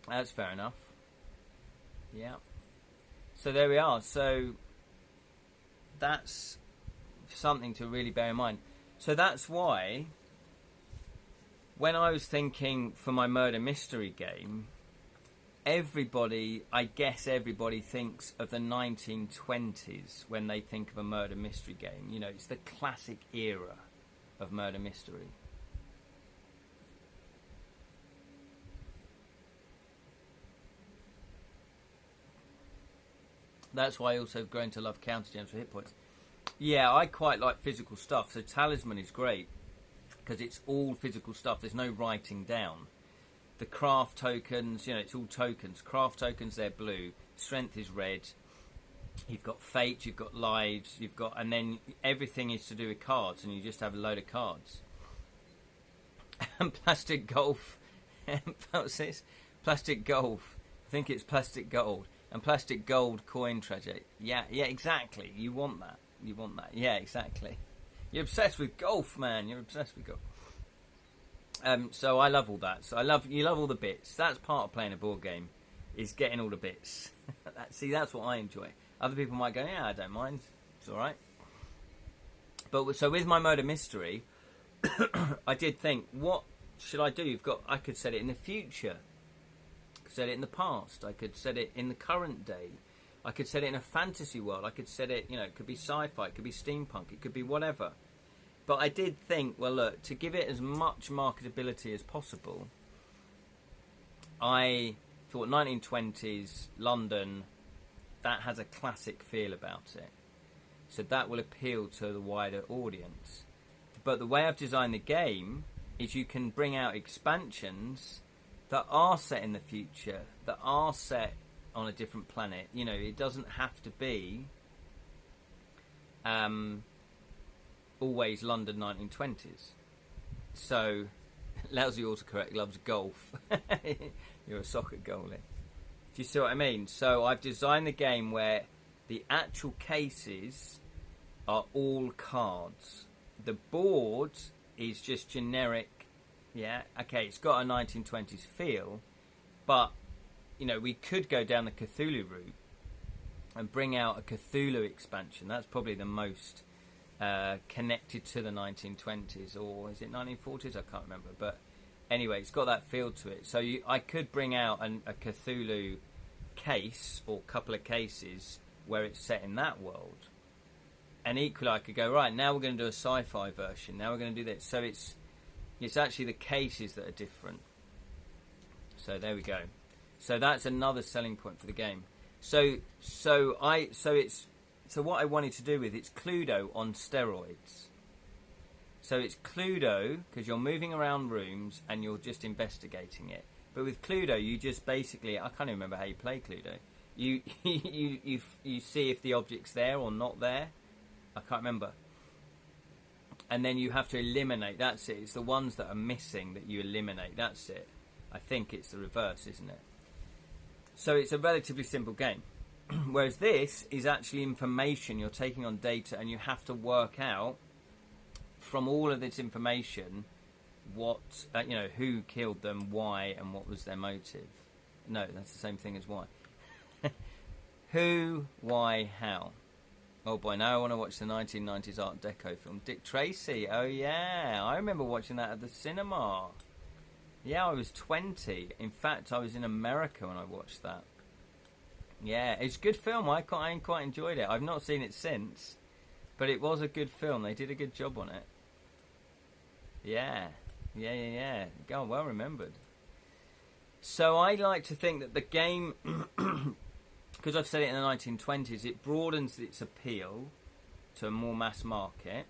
that's fair enough. Yeah. So there we are. So that's something to really bear in mind. So that's why when I was thinking for my murder mystery game, I guess everybody thinks of the 1920s when they think of a murder mystery game. It's the classic era of murder mystery. That's why I also have grown to love counter gems for hit points. Yeah, I quite like physical stuff. So talisman is great because it's all physical stuff. There's no writing down. The craft tokens, it's all tokens. Craft tokens, they're blue. Strength is red. You've got fate, you've got lives, and then everything is to do with cards, and you just have a load of cards. And plastic golf. What's this? Plastic golf. I think it's plastic gold. And plastic gold coin treasure. Yeah, exactly. You want that. Yeah, exactly. You're obsessed with golf, man. You're obsessed with golf. So I love all that. So you love all the bits. That's part of playing a board game, is getting all the bits. That's what I enjoy. Other people might go, yeah, I don't mind. It's all right. But so with my murder mystery, I did think, what should I do? I could set it in the future. I could set it in the past. I could set it in the current day. I could set it in a fantasy world. I could set it, it could be sci-fi. It could be steampunk. It could be whatever. But I did think, well, look, to give it as much marketability as possible, I thought 1920s London, that has a classic feel about it. So that will appeal to the wider audience. But the way I've designed the game is you can bring out expansions that are set in the future, that are set on a different planet. It doesn't have to be always London 1920s. So, lousy autocorrect loves golf. You're a soccer goalie. Do you see what I mean? So I've designed the game where the actual cases are all cards. The board is just generic. Yeah, okay, it's got a 1920s feel, but, we could go down the Cthulhu route and bring out a Cthulhu expansion. That's probably the most connected to the 1920s, or is it 1940s? I can't remember. But anyway, it's got that feel to it. So I could bring out a Cthulhu case or couple of cases where it's set in that world. And equally, I could go, right, now we're going to do a sci-fi version. Now we're going to do this. So it's actually the cases that are different. So there we go. So that's another selling point for the game. So what I wanted to do with it's Cluedo on steroids. So it's Cluedo because you're moving around rooms and you're just investigating it. But with Cluedo, you just basically, I can't even remember how you play Cluedo. You see if the object's there or not there. I can't remember. And then you have to eliminate. That's it. It's the ones that are missing that you eliminate. That's it. I think it's the reverse, isn't it? So it's a relatively simple game. Whereas this is actually information. You're taking on data, and you have to work out from all of this information what who killed them, why, and what was their motive. No, that's the same thing as why. Who, why, how. Oh boy, now I want to watch the 1990s Art Deco film. Dick Tracy. Oh yeah, I remember watching that at the cinema. Yeah, I was 20. In fact, I was in America when I watched that. Yeah, it's a good film. I quite enjoyed it. I've not seen it since, but it was a good film. They did a good job on it. Yeah. God, well remembered. So I like to think that the game, because I've said it in the 1920s, it broadens its appeal to a more mass market,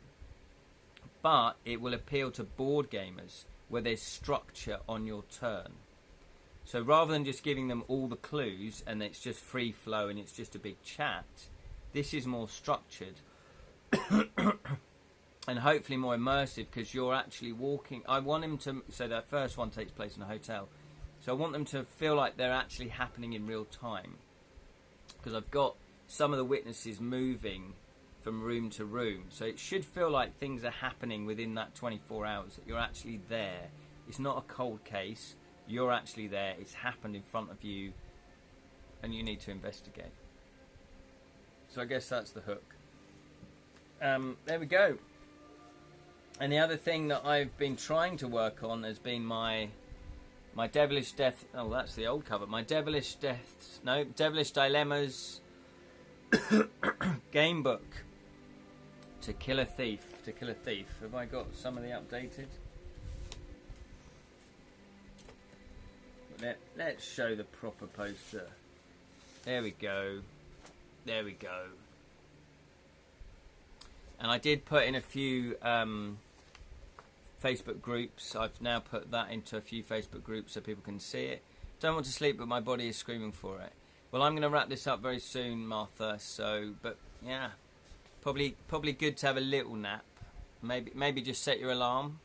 but it will appeal to board gamers where there's structure on your turn. So rather than just giving them all the clues and it's just free flow and it's just a big chat, this is more structured and hopefully more immersive, because you're actually walking. I want him to, so that first one takes place in a hotel, so I want them to feel like they're actually happening in real time, because I've got some of the witnesses moving from room to room, so it should feel like things are happening within that 24 hours, that you're actually there. It's not a cold case. You're actually there. It's happened in front of you, and you need to investigate. So I guess that's the hook. There we go. And the other thing that I've been trying to work on has been my Devilish Death. Oh, that's the old cover. My Devilish Dilemmas game book. To Kill a Thief. Have I got some of the updated? Let's show the proper poster. There we go. And I did put in a few Facebook groups. I've now put that into a few Facebook groups so people can see it. Don't want to sleep, but my body is screaming for it. Well, I'm going to wrap this up very soon, Martha. So, but yeah, probably good to have a little nap. Maybe just set your alarm.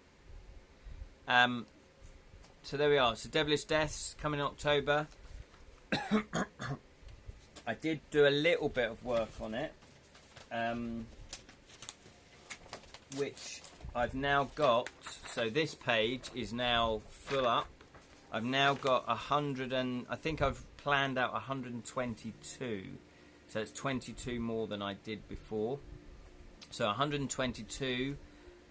So there we are. So Devilish Deaths coming in October. I did do a little bit of work on it, which I've now got. So this page is now full up. I've now got 100 and I think I've planned out 122. So it's 22 more than I did before. So 122.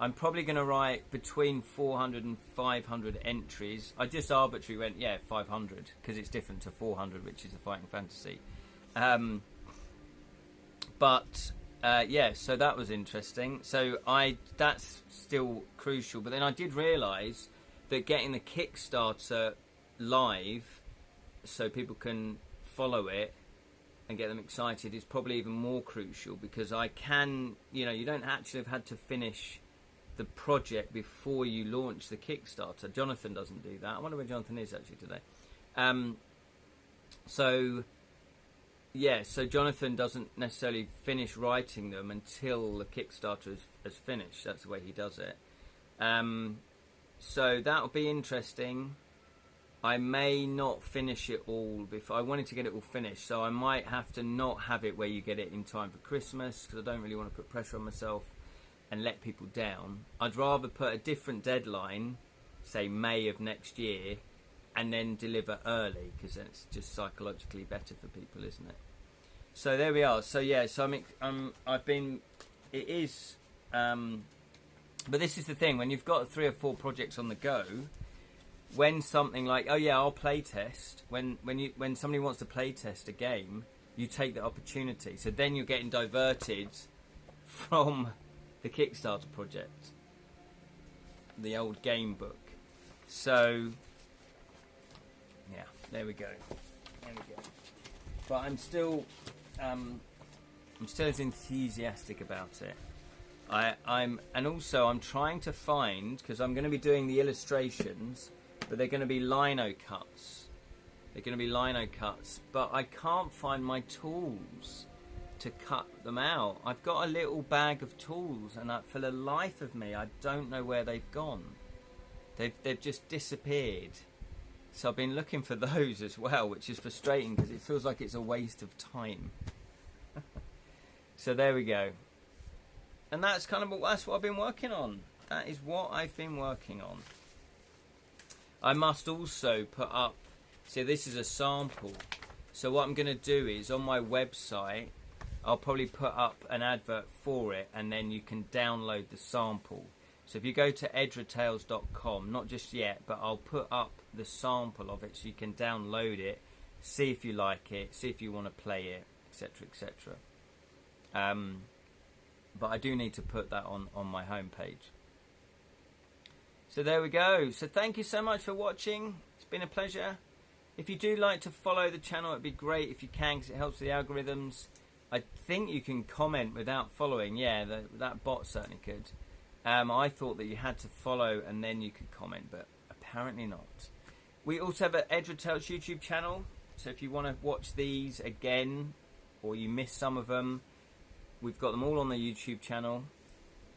I'm probably going to write between 400 and 500 entries. I just arbitrarily went, 500, because it's different to 400, which is a fighting fantasy. So that was interesting. So that's still crucial. But then I did realise that getting the Kickstarter live so people can follow it and get them excited is probably even more crucial, because I can, you don't actually have had to finish the project before you launch the Kickstarter. Jonathan doesn't do that. I wonder where Jonathan is actually today. So Jonathan doesn't necessarily finish writing them until the Kickstarter has finished. That's the way he does it. So that'll be interesting. I may not finish it all before. I wanted to get it all finished, so I might have to not have it where you get it in time for Christmas, because I don't really want to put pressure on myself and let people down. I'd rather put a different deadline, say May of next year, and then deliver early, because then it's just psychologically better for people, isn't it? So there we are. So yeah, so but this is the thing, when you've got 3 or 4 projects on the go, when something like, I'll play test, when somebody wants to play test a game, you take the opportunity. So then you're getting diverted from the Kickstarter project, the old game book. So yeah, there we go. But I'm still as enthusiastic about it. I'm trying to find, because I'm going to be doing the illustrations, but they're going to be lino cuts. But I can't find my tools to cut them out. I've got a little bag of tools, and for the life of me, I don't know where they've gone. They've just disappeared. So I've been looking for those as well, which is frustrating because it feels like it's a waste of time. So there we go. And that's what I've been working on. That is what I've been working on. I must also put up, see, this is a sample. So what I'm going to do is on my website, I'll probably put up an advert for it, and then you can download the sample. So if you go to edratales.com, not just yet, but I'll put up the sample of it so you can download it, see if you like it, see if you want to play it, etc., etc. But I do need to put that on my homepage. So there we go. So thank you so much for watching. It's been a pleasure. If you do like to follow the channel, it'd be great if you can, because it helps the algorithms. I think you can comment without following. Yeah, that bot certainly could. I thought that you had to follow and then you could comment, but apparently not. We also have an Edra Tales YouTube channel, so if you want to watch these again, or you missed some of them, we've got them all on the YouTube channel.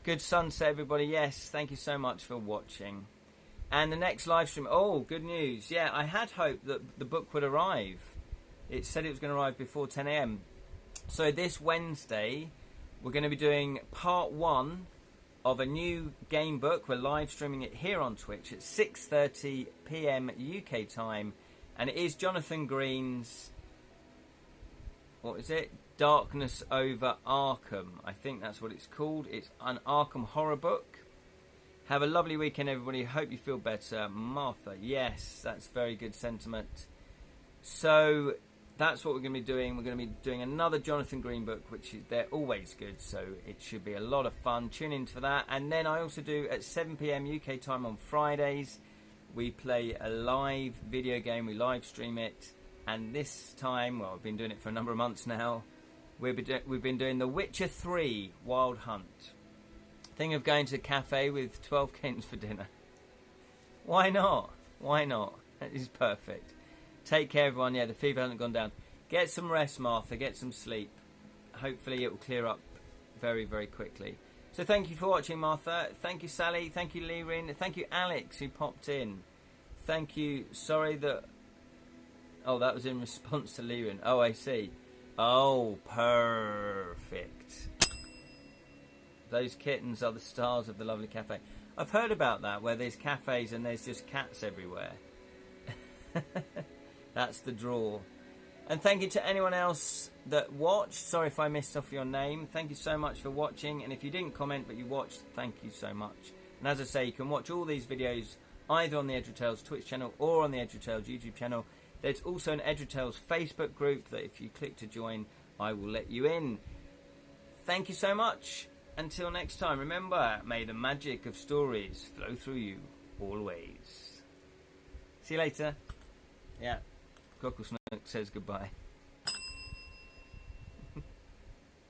Good sunset, everybody. Yes, thank you so much for watching. And the next live stream, oh, good news. Yeah, I had hoped that the book would arrive. It said it was going to arrive before 10 AM. So this Wednesday, we're going to be doing part 1 of a new game book. We're live streaming it here on Twitch at 6:30 PM UK time. And it is Jonathan Green's, what is it? Darkness Over Arkham. I think that's what it's called. It's an Arkham horror book. Have a lovely weekend, everybody. Hope you feel better. Martha, yes, that's very good sentiment. So that's what we're going to be doing. We're going to be doing another Jonathan Green book, which is, they're always good, so it should be a lot of fun. Tune in for that. And then I also do at 7 PM UK time on Fridays, we play a live video game. We live stream it. And this time, well, I've been doing it for a number of months now. We've been doing The Witcher 3 Wild Hunt. Thing of going to a cafe with 12 kittens for dinner. Why not? Why not? That is perfect. Take care, everyone. Yeah, the fever hasn't gone down. Get some rest, Martha. Get some sleep. Hopefully it will clear up very, very quickly. So thank you for watching, Martha. Thank you, Sally. Thank you, Lerin. Thank you, Alex, who popped in. Thank you. Sorry that... Oh, that was in response to Lerin. Oh, I see. Oh, perfect. Those kittens are the stars of the lovely cafe. I've heard about that, where there's cafes and there's just cats everywhere. That's the draw. And thank you to anyone else that watched. Sorry if I missed off your name. Thank you so much for watching. And if you didn't comment but you watched, thank you so much. And as I say, you can watch all these videos either on the Edra Tales Twitch channel or on the Edra Tales YouTube channel. There's also an Edra Tales Facebook group that if you click to join, I will let you in. Thank you so much. Until next time, remember, may the magic of stories flow through you always. See you later. Yeah, Cockle Snook says goodbye.